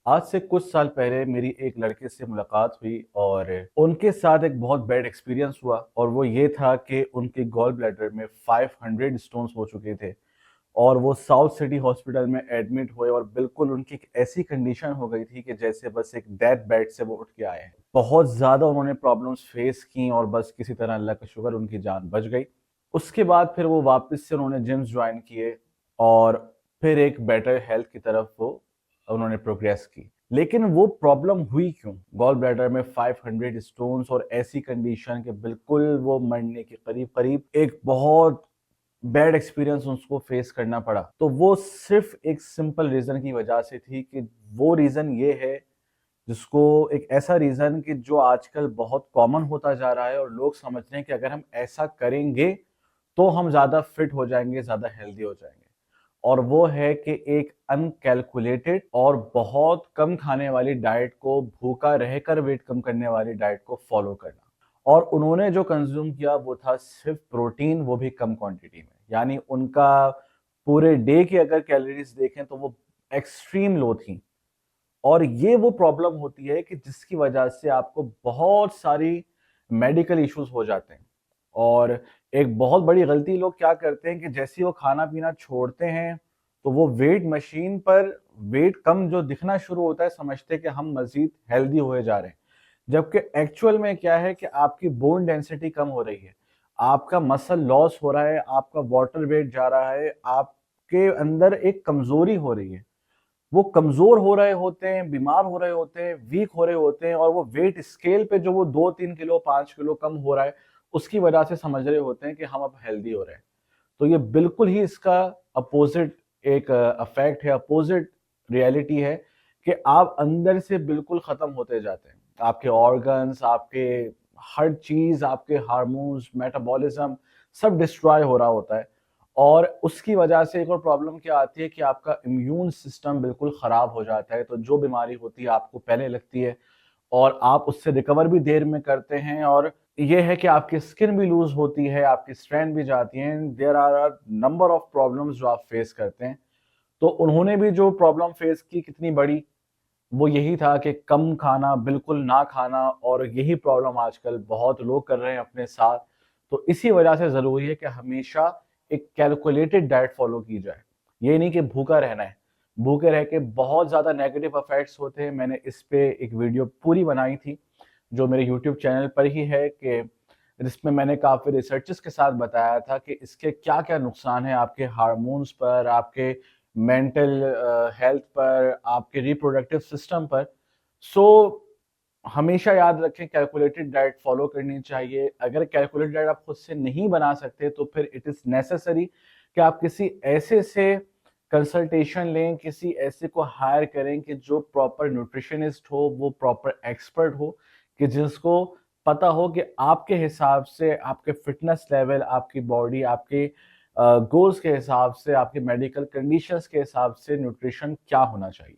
आज से कुछ साल पहले मेरी एक लड़के से मुलाकात हुई और उनके साथ एक बहुत बैड एक्सपीरियंस हुआ और वो ये था कि उनके गॉल ब्लैडर में 500 स्टोन्स हो चुके थे और वो साउथ सिटी हॉस्पिटल में एडमिट हुए और बिल्कुल उनकी एक ऐसी कंडीशन हो गई थी कि जैसे बस एक डेथ बेड से वो उठ के आए हैं। बहुत ज़्यादा उन्होंने प्रॉब्लम्स फेस की और बस किसी तरह अल्लाह का शुक्र उनकी जान बच गई। उसके बाद फिर वो वापस से उन्होंने जिम्स ज्वाइन किए और फिर एक बेटर हेल्थ की तरफ वो उन्होंने प्रोग्रेस की। लेकिन वो प्रॉब्लम हुई क्यों? गॉल ब्लैडर में 500 स्टोन्स और ऐसी कंडीशन के बिल्कुल वो मरने के करीब करीब एक बहुत बैड एक्सपीरियंस उसको फेस करना पड़ा। तो वो सिर्फ एक सिंपल रीजन की वजह से थी कि वो रीजन ये है जिसको एक ऐसा रीजन कि जो आजकल बहुत कॉमन होता जा रहा है और लोग समझ रहे हैं कि अगर हम ऐसा करेंगे तो हम ज्यादा फिट हो जाएंगे, ज्यादा हेल्दी हो जाएंगे। और वो है कि एक अनकैलकुलेटेड और बहुत कम खाने वाली डाइट को, भूखा रहकर वेट कम करने वाली डाइट को फॉलो करना। और उन्होंने जो कंज्यूम किया वो था सिर्फ प्रोटीन, वो भी कम क्वांटिटी में। यानी उनका पूरे डे की अगर कैलोरीज देखें तो वो एक्सट्रीम लो थी। और ये वो प्रॉब्लम होती है कि जिसकी वजह से आपको बहुत सारी मेडिकल इश्यूज हो जाते हैं। और एक बहुत बड़ी गलती लोग क्या करते हैं कि जैसे ही वो खाना पीना छोड़ते हैं तो वो वेट मशीन पर वेट कम जो दिखना शुरू होता है समझते हैं कि हम मजीद हेल्दी हुए जा रहे हैं। जबकि एक्चुअल में क्या है कि आपकी बोन डेंसिटी कम हो रही है, आपका मसल लॉस हो रहा है, आपका वाटर वेट जा रहा है, आपके अंदर एक कमजोरी हो रही है। वो कमजोर हो रहे होते हैं, बीमार हो रहे होते हैं, वीक हो रहे होते हैं और वो वेट स्केल पे जो वो 2-3 किलो 5 किलो कम हो रहा है उसकी वजह से समझ रहे होते हैं कि हम अब हेल्दी हो रहे हैं। तो ये बिल्कुल ही इसका अपोजिट एक अफेक्ट है, अपोजिट रियलिटी है कि आप अंदर से बिल्कुल खत्म होते जाते हैं। आपके ऑर्गन्स, आपके हर चीज, आपके हार्मोन्स, मेटाबॉलिज्म सब डिस्ट्रॉय हो रहा होता है। और उसकी वजह से एक और प्रॉब्लम क्या आती है कि आपका इम्यून सिस्टम बिल्कुल खराब हो जाता है। तो जो बीमारी होती है आपको पहले लगती है और आप उससे रिकवर भी देर में करते हैं। और ये है कि आपकी स्किन भी लूज होती है, आपकी स्ट्रेंथ भी जाती है। There are number of problems जो आप फेस करते हैं। तो उन्होंने भी जो प्रॉब्लम फेस की कितनी बड़ी, वो यही था कि कम खाना, बिल्कुल ना खाना। और यही प्रॉब्लम आजकल बहुत लोग कर रहे हैं अपने साथ। तो इसी वजह से ज़रूरी है कि हमेशा एक कैलकुलेटेड डाइट फॉलो की जाए। ये नहीं कि भूखा रहना है। भूखे रह के बहुत ज़्यादा नेगेटिव इफेक्ट्स होते हैं। मैंने इस पे एक वीडियो पूरी बनाई थी जो मेरे यूट्यूब चैनल पर ही है, कि जिसमें मैंने काफ़ी रिसर्चेस के साथ बताया था कि इसके क्या क्या नुकसान हैं आपके हार्मोन्स पर, आपके मेंटल हेल्थ पर, आपके रिप्रोडक्टिव सिस्टम पर। सो हमेशा याद रखें कैलकुलेटेड डाइट फॉलो करनी चाहिए। अगर कैलकुलेटेड डाइट आप खुद से नहीं बना सकते तो फिर इट इज़ नेसेसरी कि आप किसी ऐसे से कंसल्टेशन लें, किसी ऐसे को हायर करें कि जो प्रॉपर न्यूट्रिशनिस्ट हो, वो प्रॉपर एक्सपर्ट हो, कि जिसको पता हो कि आपके हिसाब से, आपके फिटनेस लेवल, आपकी बॉडी, आपके गोल्स के हिसाब से, आपके मेडिकल कंडीशंस के हिसाब से न्यूट्रिशन क्या होना चाहिए।